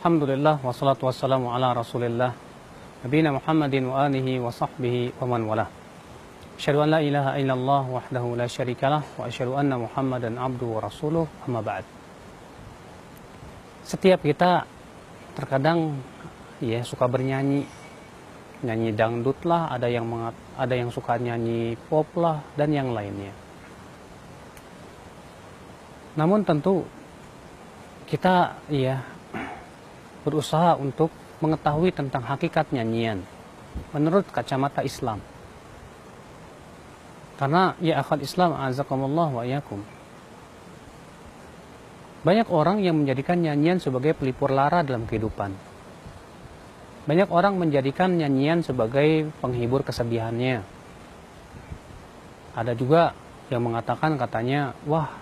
Alhamdulillah wassalatu wassalamu ala Rasulillah nabiyina Muhammadin wa alihi wa sahbihi wa man walah. Asyhadu an la ilaha illallah wahdahu la syarikalah wa asyhadu anna Muhammadan abduhu wa rasuluh, amma ba'd. Setiap kita terkadang suka bernyanyi, nyanyi dangdut lah, ada yang suka nyanyi pop lah dan yang lainnya. Namun tentu kita berusaha untuk mengetahui tentang hakikat nyanyian menurut kacamata Islam. Karena akhal Islam azakumullah wa iyakum, banyak orang yang menjadikan nyanyian sebagai pelipur lara dalam kehidupan. Banyak orang menjadikan nyanyian sebagai penghibur kesedihannya. Ada juga yang mengatakan katanya, wah,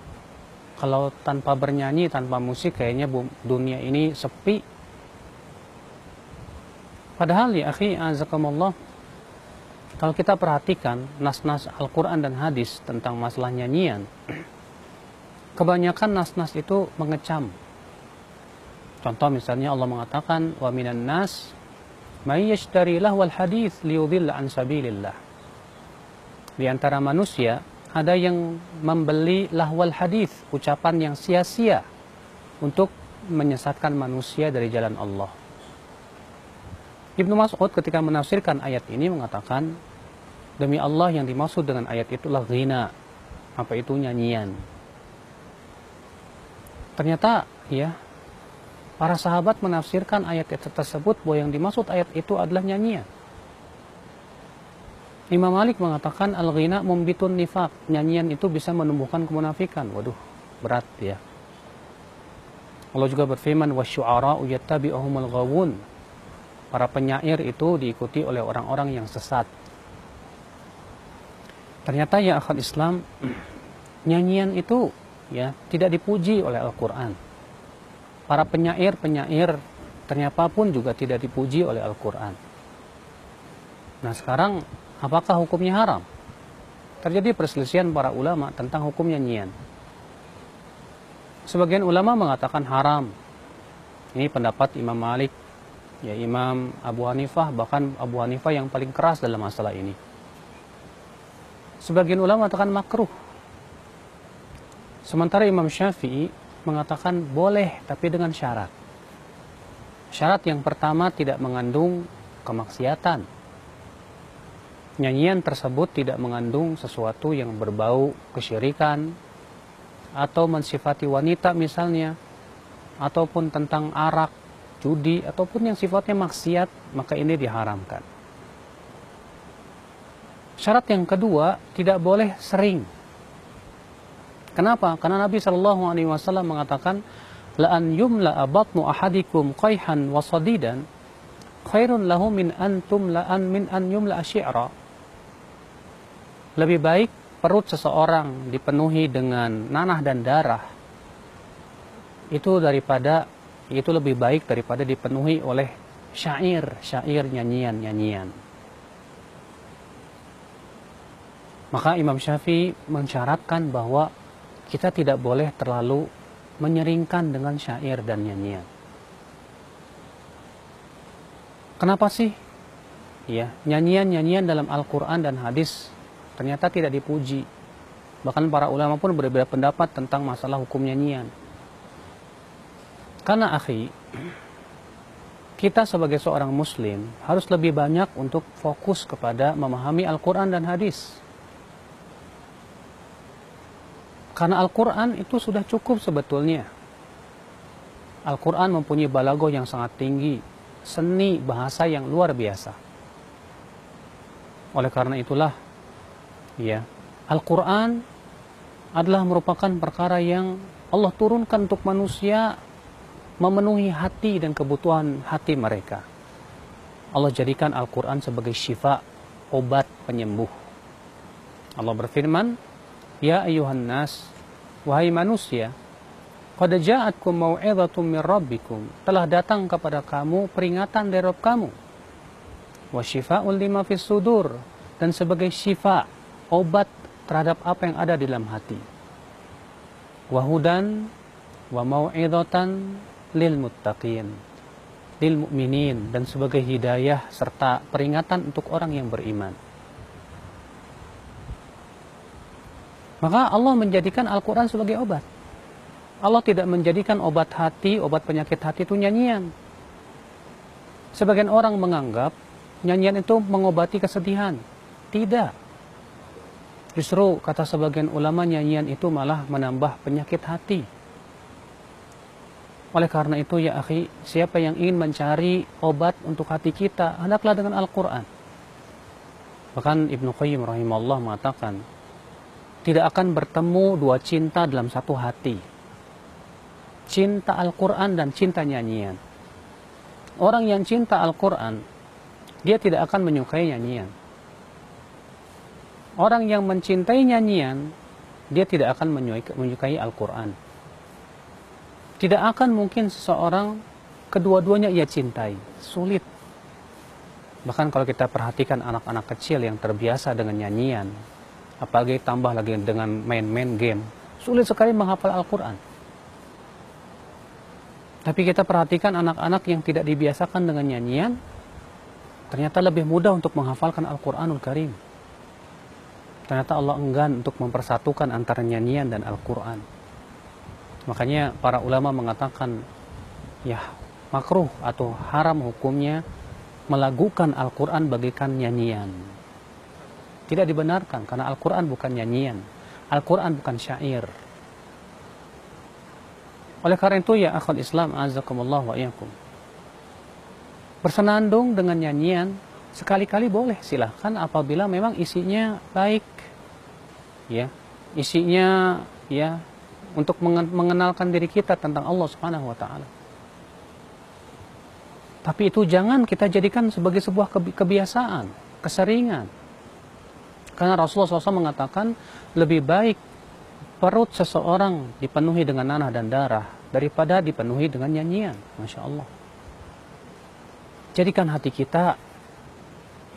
kalau tanpa bernyanyi, tanpa musik kayaknya dunia ini sepi. Padahal akhi azakumullah, kalau kita perhatikan nas-nas Al-Quran dan hadis tentang masalah nyanyian, kebanyakan nas-nas itu mengecam. Contoh misalnya Allah mengatakan, wa minan nas may yashtari lahwal hadits liyudhilla an sabilillah. Di antara manusia ada yang membeli lahwal hadits, ucapan yang sia-sia, untuk menyesatkan manusia dari jalan Allah. Ibnu Mas'ud ketika menafsirkan ayat ini mengatakan, demi Allah yang dimaksud dengan ayat itulah ghina. Apa itu? Nyanyian. Ternyata para sahabat menafsirkan ayat tersebut bahwa yang dimaksud ayat itu adalah nyanyian. Imam Malik mengatakan al-ghina mumbitun nifaq, nyanyian itu bisa menumbuhkan kemunafikan. Waduh, berat ya. Allah juga berfirman, wasyu'ara'u yattabi'uhumul ghawun. Para penyair itu diikuti oleh orang-orang yang sesat. Ternyata akhal Islam, nyanyian itu tidak dipuji oleh Al-Quran. Para penyair ternyata pun juga tidak dipuji oleh Al-Quran. Nah sekarang, apakah hukumnya haram? Terjadi perselisihan para ulama tentang hukum nyanyian. Sebagian ulama mengatakan haram. Ini pendapat Imam Malik, Imam Abu Hanifah, bahkan Abu Hanifah yang paling keras dalam masalah ini. Sebagian ulama mengatakan makruh. Sementara Imam Syafi'i mengatakan boleh, tapi dengan syarat. Syarat yang pertama tidak mengandung kemaksiatan. Nyanyian tersebut tidak mengandung sesuatu yang berbau kesyirikan, atau mensifati wanita misalnya, ataupun tentang arak, judi, ataupun yang sifatnya maksiat, maka ini diharamkan. Syarat yang kedua, tidak boleh sering. Kenapa? Karena Nabi SAW mengatakan, la an yumla batnu ahadikum qayhan wa sadidan khairun lahu min an yumla syi'ra. Lebih baik perut seseorang dipenuhi dengan nanah dan darah, itu lebih baik daripada dipenuhi oleh syair nyanyian. Maka Imam Syafi'i mensyaratkan bahwa kita tidak boleh terlalu menyeringkan dengan syair dan nyanyian. Kenapa sih? Nyanyian dalam Al-Quran dan hadis ternyata tidak dipuji. Bahkan para ulama pun berbeda pendapat tentang masalah hukum nyanyian. Karena akhi, kita sebagai seorang muslim harus lebih banyak untuk fokus kepada memahami Al-Quran dan hadis. Karena Al-Quran itu sudah cukup sebetulnya. Al-Quran mempunyai balaghah yang sangat tinggi, seni bahasa yang luar biasa. Oleh karena itulah, Al-Quran adalah merupakan perkara yang Allah turunkan untuk manusia, memenuhi hati dan kebutuhan hati mereka. Allah jadikan Al-Quran sebagai syifa, obat penyembuh. Allah berfirman, ya ayuhan nas, wahai manusia, qad ja'atkum mau'izatun min rabbikum, telah datang kepada kamu peringatan dari Rabb kamu. Wa syifaa'un lima fis sudur, dan sebagai syifa, obat terhadap apa yang ada di dalam hati. Wa hudan wa mau'izatan lil muttaqin, lil mu'minin, dan sebagai hidayah serta peringatan untuk orang yang beriman. Maka Allah menjadikan Al-Quran sebagai obat. Allah tidak menjadikan obat hati, obat penyakit hati itu nyanyian. Sebagian orang menganggap nyanyian itu mengobati kesedihan. Tidak. Justru kata sebagian ulama, nyanyian itu malah menambah penyakit hati. Oleh karena itu ya akhi, siapa yang ingin mencari obat untuk hati kita, hendaklah dengan Al-Quran. Bahkan Ibnu Qayyim rahimahullah mengatakan, tidak akan bertemu dua cinta dalam satu hati. Cinta Al-Quran dan cinta nyanyian. Orang yang cinta Al-Quran, dia tidak akan menyukai nyanyian. Orang yang mencintai nyanyian, dia tidak akan menyukai Al-Quran. Tidak akan mungkin seseorang kedua-duanya ia cintai. Sulit. Bahkan kalau kita perhatikan anak-anak kecil yang terbiasa dengan nyanyian, apalagi tambah lagi dengan main-main game, sulit sekali menghafal Al-Quran. Tapi kita perhatikan anak-anak yang tidak dibiasakan dengan nyanyian, ternyata lebih mudah untuk menghafalkan Al-Quranul Karim. Ternyata Allah enggan untuk mempersatukan antara nyanyian dan Al-Quran. Makanya para ulama mengatakan, ya makruh atau haram hukumnya melagukan Al-Quran bagaikan nyanyian. Tidak dibenarkan, karena Al-Quran bukan nyanyian. Al-Quran bukan syair. Oleh karena itu ya akhwat Islam, azakumullah wa iyyakum, bersenandung dengan nyanyian sekali-kali boleh, silahkan, apabila memang isinya baik, ya, isinya ya untuk mengenalkan diri kita tentang Allah Subhanahu wa taala. Tapi itu jangan kita jadikan sebagai sebuah kebiasaan, keseringan. Karena Rasulullah SAW mengatakan, lebih baik perut seseorang dipenuhi dengan nanah dan darah daripada dipenuhi dengan nyanyian. Masya Allah. Jadikan hati kita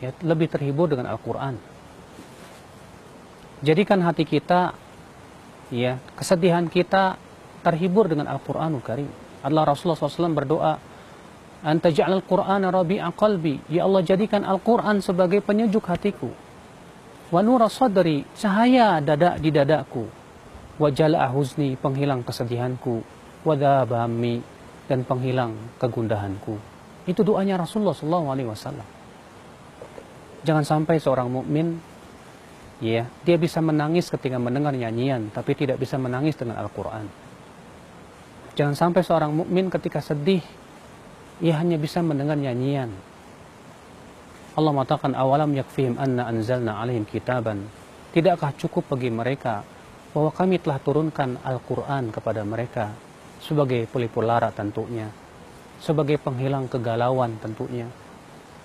ya lebih terhibur dengan Al-Quran. Jadikan hati kita, ya, kesedihan kita terhibur dengan Al-Quranul Karim. Adalah Rasulullah SAW berdoa, anta ja'al Qur'ana rabi'a qalbi, ya Allah jadikan Al-Quran sebagai penyejuk hatiku, wa nura sadri, cahaya di dadaku, wa jala'a huzni, penghilang kesedihanku, wa dhaba hammi, dan penghilang kegundahanku. Itu doanya Rasulullah SAW. Jangan sampai seorang mukmin, ya, dia bisa menangis ketika mendengar nyanyian, tapi tidak bisa menangis dengan Al-Quran. Jangan sampai seorang mukmin ketika sedih, ia hanya bisa mendengar nyanyian. Allah mengatakan, awalam yakfihim anna anzalna alaihim kitaban. Tidakkah cukup bagi mereka bahwa kami telah turunkan Al-Quran kepada mereka sebagai pelipur lara tentunya, sebagai penghilang kegalauan tentunya.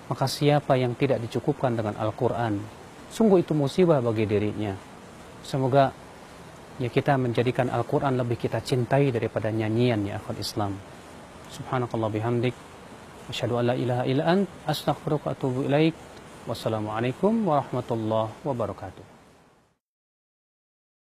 Maka siapa yang tidak dicukupkan dengan Al-Quran, sungguh itu musibah bagi dirinya. Semoga ya kita menjadikan Al-Quran lebih kita cintai daripada nyanyian, ya akhwat Islam. Subhanakallah bihamdik, asyhadu an la ilaha illa ant, astaghfiruka wa atubu ilaik. Wassalamualaikum warahmatullahi wabarakatuh.